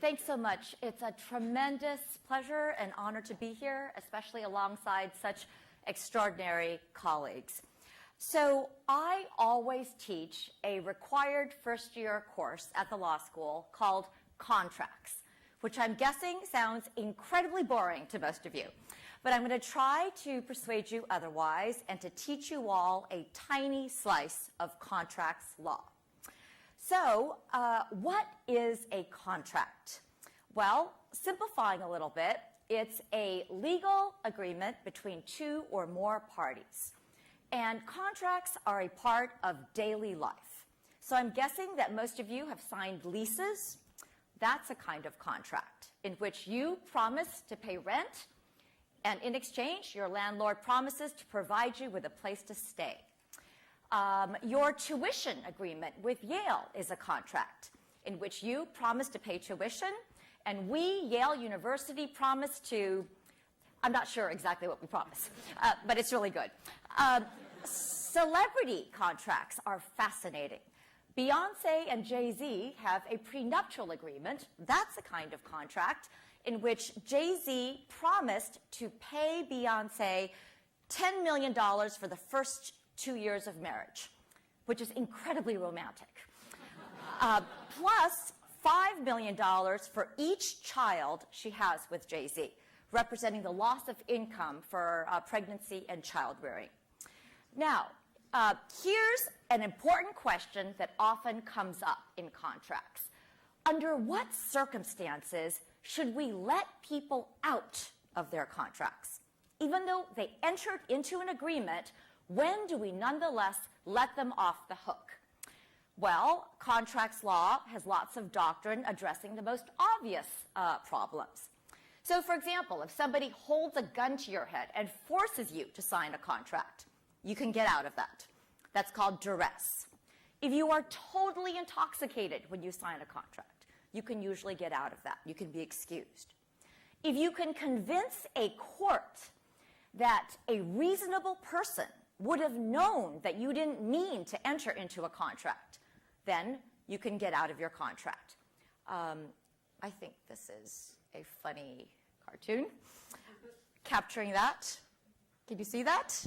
thanks so much. It's a tremendous pleasure and honor to be here, especially alongside such extraordinary colleagues. So I always teach a required first-year course at the law school called Contracts, which I'm guessing sounds incredibly boring to most of you. But I'm going to try to persuade you otherwise and to teach you all a tiny slice of contracts law. So what is a contract? Well, simplifying a little bit, it's a legal agreement between two or more parties. And contracts are a part of daily life. So I'm guessing that most of you have signed leases. That's a kind of contract in which you promise to pay rent, and in exchange, your landlord promises to provide you with a place to stay. Your tuition agreement with Yale is a contract in which you promise to pay tuition, and we, Yale University, promise to, I'm not sure exactly what we promise, but it's really good. Celebrity contracts are fascinating. Beyonce and Jay-Z have a prenuptial agreement. That's a kind of contract in which Jay-Z promised to pay Beyonce $10 million for the first 2 years of marriage, which is incredibly romantic. Plus $5 million for each child she has with Jay-Z, representing the loss of income for pregnancy and child rearing. Now, here's an important question that often comes up in contracts. Under what circumstances should we let people out of their contracts? Even though they entered into an agreement, when do we nonetheless let them off the hook? Well, contracts law has lots of doctrine addressing the most obvious problems. So, for example, if somebody holds a gun to your head and forces you to sign a contract, you can get out of that. That's called duress. If you are totally intoxicated when you sign a contract, you can usually get out of that. You can be excused. If you can convince a court that a reasonable person would have known that you didn't mean to enter into a contract, then you can get out of your contract. I think this is a funny cartoon capturing that. Can you see that?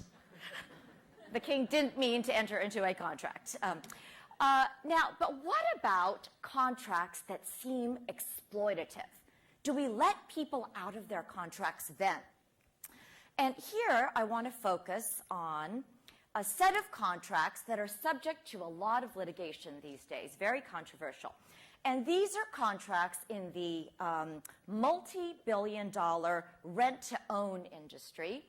The king didn't mean to enter into a contract. Now, but what about contracts that seem exploitative? Do we let people out of their contracts then? And here I want to focus on a set of contracts that are subject to a lot of litigation these days, very controversial. And these are contracts in the multi-billion-dollar rent-to-own industry,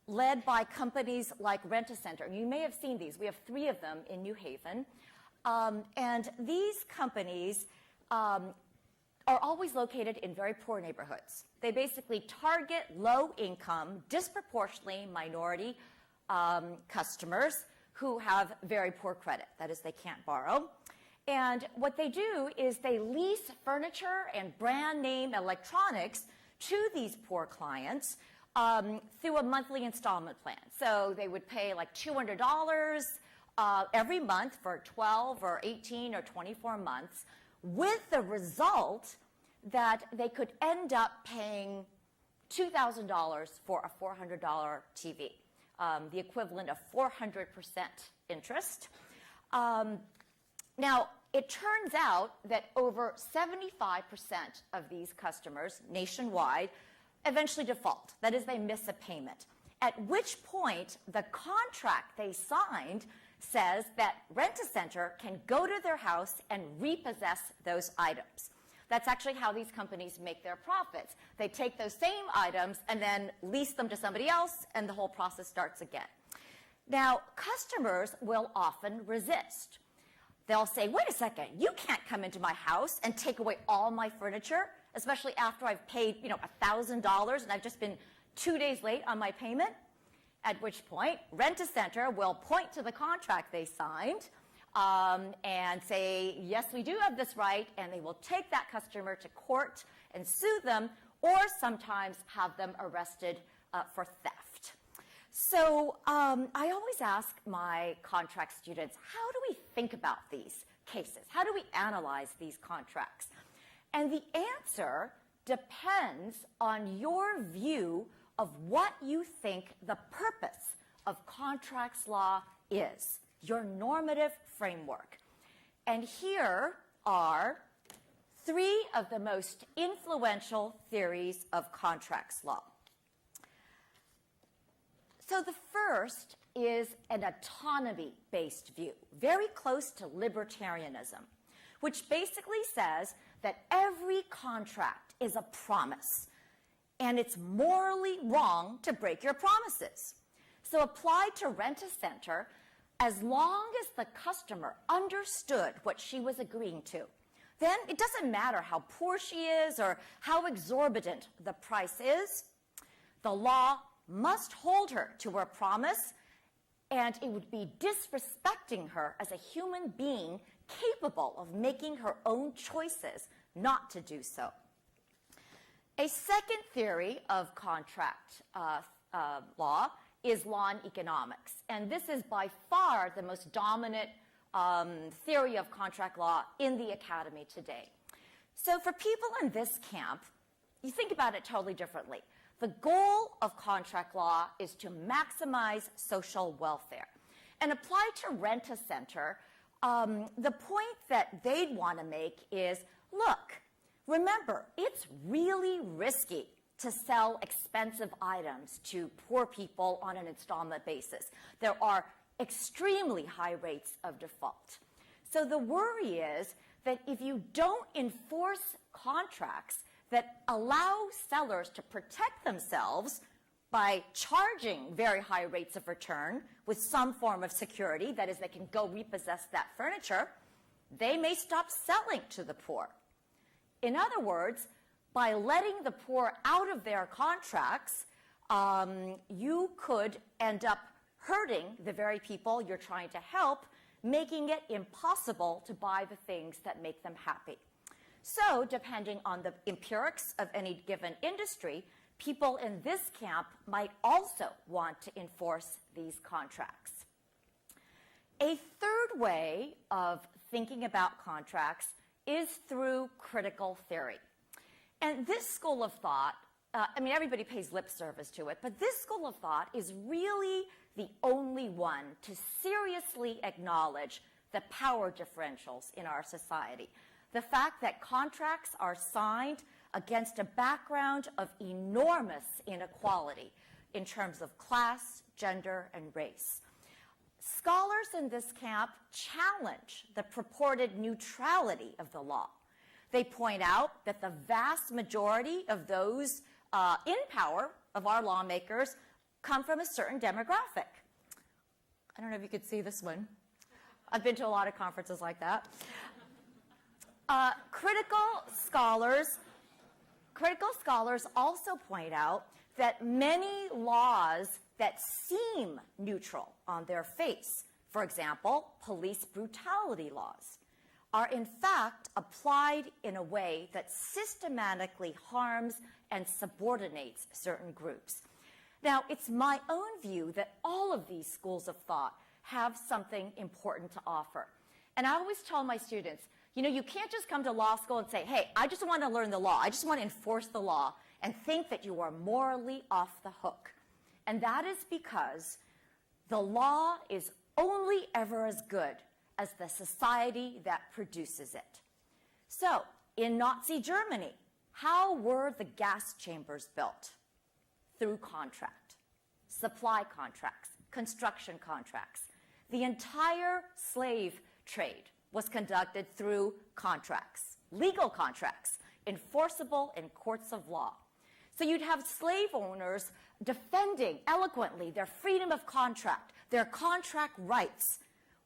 led by companies like Rent-A-Center. You may have seen these. We have 3 of them in New Haven. And these companies are always located in very poor neighborhoods. They basically target low-income, disproportionately minority customers who have very poor credit. That is, they can't borrow. And what they do is they lease furniture and brand name electronics to these poor clients through a monthly installment plan. So they would pay like $200 every month for 12 or 18 or 24 months, with the result that they could end up paying $2,000 for a $400 TV, the equivalent of 400% interest. Now, it turns out that over 75% of these customers nationwide eventually default. That is, they miss a payment, at which point the contract they signed says that Rent-A-Center can go to their house and repossess those items. That's actually how these companies make their profits. They take those same items and then lease them to somebody else, and the whole process starts again. Now, customers will often resist. They'll say, wait a second, you can't come into my house and take away all my furniture, especially after I've paid, $1,000 and I've just been 2 days late on my payment. At which point, Rent-A-Center will point to the contract they signed and say, yes, we do have this right, and they will take that customer to court and sue them, or sometimes have them arrested for theft. So I always ask my contract students, how do we think about these cases? How do we analyze these contracts? And the answer depends on your view of what you think the purpose of contracts law is, your normative framework. And here are 3 of the most influential theories of contracts law. So the first is an autonomy-based view, very close to libertarianism, which basically says that every contract is a promise, and it's morally wrong to break your promises. So applied to Rent-A-Center, as long as the customer understood what she was agreeing to, then it doesn't matter how poor she is or how exorbitant the price is, the law must hold her to her promise, and it would be disrespecting her as a human being capable of making her own choices not to do so. A second theory of contract law is law and economics. And this is by far the most dominant theory of contract law in the academy today. So for people in this camp, you think about it totally differently. The goal of contract law is to maximize social welfare. And applied to Rent-A-Center, the point that they'd want to make is, look, remember, it's really risky to sell expensive items to poor people on an installment basis. There are extremely high rates of default. So the worry is that if you don't enforce contracts that allow sellers to protect themselves by charging very high rates of return with some form of security, that is, they can go repossess that furniture, they may stop selling to the poor. In other words, by letting the poor out of their contracts, you could end up hurting the very people you're trying to help, making it impossible to buy the things that make them happy. So, depending on the empirics of any given industry, people in this camp might also want to enforce these contracts. A third way of thinking about contracts is through critical theory. And this school of thought, everybody pays lip service to it, but this school of thought is really the only one to seriously acknowledge the power differentials in our society. The fact that contracts are signed against a background of enormous inequality in terms of class, gender, and race. Scholars in this camp challenge the purported neutrality of the law. They point out that the vast majority of those in power of our lawmakers come from a certain demographic. I don't know if you could see this one. I've been to a lot of conferences like that. Critical scholars also point out that many laws that seem neutral on their face, for example, police brutality laws, are in fact applied in a way that systematically harms and subordinates certain groups. Now, it's my own view that all of these schools of thought have something important to offer. And I always tell my students, you can't just come to law school and say, hey, I just want to learn the law. I just want to enforce the law, and think that you are morally off the hook. And that is because the law is only ever as good as the society that produces it. So, in Nazi Germany, how were the gas chambers built? Through contract, supply contracts, construction contracts. The entire slave trade was conducted through contracts, legal contracts, enforceable in courts of law. So you'd have slave owners defending eloquently their freedom of contract, their contract rights,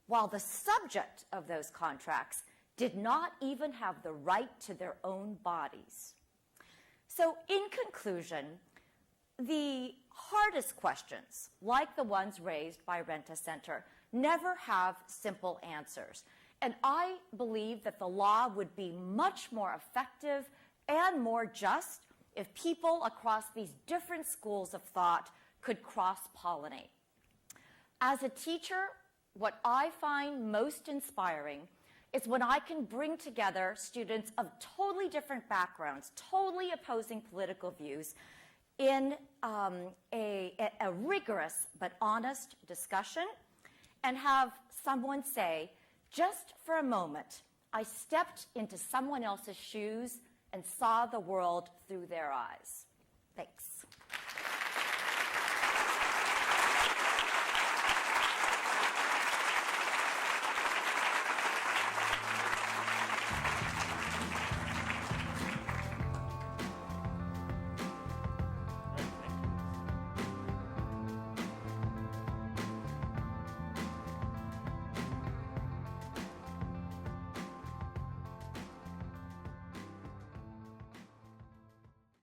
while the subject of those contracts did not even have the right to their own bodies. So in conclusion, the hardest questions, like the ones raised by Rent-A-Center, never have simple answers. And I believe that the law would be much more effective and more just if people across these different schools of thought could cross-pollinate. As a teacher, what I find most inspiring is when I can bring together students of totally different backgrounds, totally opposing political views, in a rigorous but honest discussion, and have someone say, just for a moment, I stepped into someone else's shoes and saw the world through their eyes. Thanks.